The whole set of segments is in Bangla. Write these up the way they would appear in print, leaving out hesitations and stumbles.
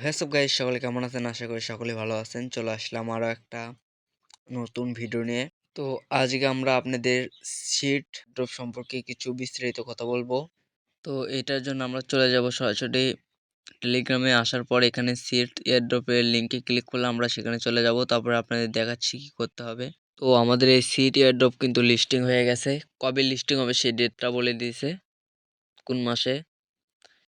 হ্যাটসঅ্যাপ গাইস, সকলে কেমন আছেন? আশা করি সকলে ভালো আছেন। চলে আসলাম আরও একটা নতুন ভিডিও নিয়ে। তো আজকে আমরা আপনাদের সিট ড্রপ সম্পর্কে কিছু বিস্তারিত কথা বলবো। তো এটার জন্য আমরা চলে যাব সরাসরি টেলিগ্রামে। আসার পর এখানে সিট এয়ারড্রপের লিঙ্কে ক্লিক করলে আমরা সেখানে চলে যাব। তারপরে আপনাদের দেখাচ্ছি কি করতে হবে। তো আমাদের এই সিট এয়ারড্রপ কিন্তু লিস্টিং হয়ে গেছে। কবে লিস্টিং হবে সেই ডেটটা বলে দিয়েছে, কোন মাসে।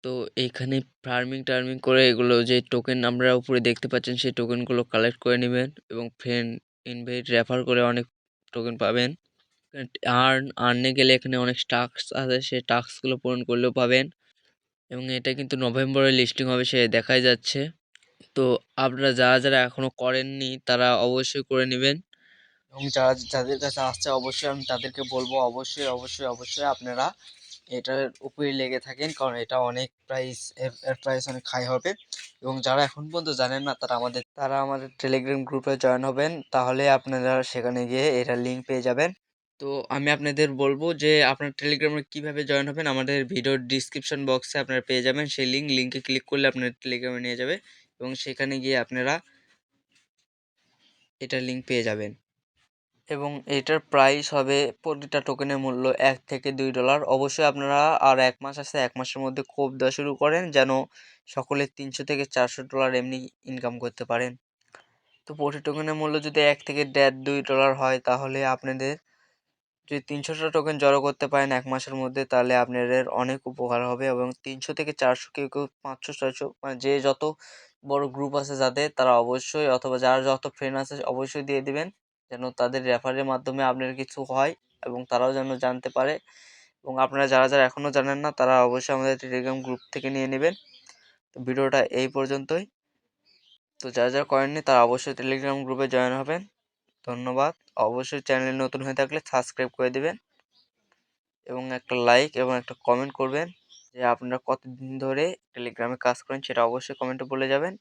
তো এইখানে ফার্মিং টার্মিং করে এগুলো যে টোকেন আমরা উপরে দেখতে পাচ্ছেন সেই টোকেনগুলো কালেক্ট করে নেবেন এবং ফ্রেন্ড ইনভাইট রেফার করে অনেক টোকেন পাবেন। আর্নে গেলে এখানে অনেক টাস্ক আছে, সেই টাস্কগুলো পূরণ করলেও পাবেন এবং এটা কিন্তু নভেম্বরে লিস্টিং হবে সে দেখাই যাচ্ছে। তো আপনারা যারা যারা এখনও করেননি তারা অবশ্যই করে নেবেন এবং যাদের কাছে আসছে অবশ্যই আমি তাদেরকে বলবো অবশ্যই অবশ্যই অবশ্যই আপনারা এটার উপরে লেগে থাকেন, কারণ এটা অনেক প্রাইস, এর প্রাইস অনেক হাই হবে। এবং যারা এখন পর্যন্ত জানেন না তারা আমাদের টেলিগ্রাম গ্রুপে জয়েন হবেন, তাহলে আপনারা সেখানে গিয়ে এটার লিঙ্ক পেয়ে যাবেন। তো আমি আপনাদের বলবো যে আপনার টেলিগ্রামে কিভাবে জয়েন হবেন, আমাদের ভিডিওর ডিসক্রিপশন বক্সে আপনারা পেয়ে যাবেন সেই লিঙ্কে ক্লিক করলে আপনার টেলিগ্রামে নিয়ে যাবে এবং সেখানে গিয়ে আপনারা এটার লিঙ্ক পেয়ে যাবেন। এবং এটার প্রাইস হবে প্রতিটা টোকেনের মূল্য $1 থেকে $2। অবশ্যই আপনারা আর 1 মাস আছে, 1 মাসের মধ্যে কোপ দেওয়া শুরু করেন যেন সকলে $300 থেকে $400 এমনি ইনকাম করতে পারেন। তো প্রতি টোকেনের মূল্য যদি 1 থেকে $1.5-2 হয়, তাহলে আপনাদের যদি 300টা টোকেন জড়ো করতে পারেন 1 মাসের মধ্যে, তাহলে আপনাদের অনেক উপকার হবে। এবং 300 থেকে 400, কেউ কেউ 500-600, মানে যে যত বড় গ্রুপ আছে যাদের, তারা অবশ্যই অথবা যার যত ফ্রেন্ড আছে অবশ্যই দিয়ে দিবেন যেন তাদের রেফারের মাধ্যমে আপনার কিছু হয় এবং তারাও যেন জানতে পারে। এবং আপনারা যারা যারা এখনও জানেন না তারা অবশ্যই আমাদের টেলিগ্রাম গ্রুপ থেকে নিয়ে নেবেন। তো ভিডিওটা এই পর্যন্তই। তো যারা যারা করেননি তারা অবশ্যই টেলিগ্রাম গ্রুপে জয়েন হবেন। ধন্যবাদ। অবশ্যই চ্যানেল নতুন হয়ে থাকলে সাবস্ক্রাইব করে দিবেন এবং একটা লাইক এবং একটা কমেন্ট করবেন যে আপনারা কতদিন ধরে টেলিগ্রামে কাজ করেন, সেটা অবশ্যই কমেন্টে বলে যাবেন।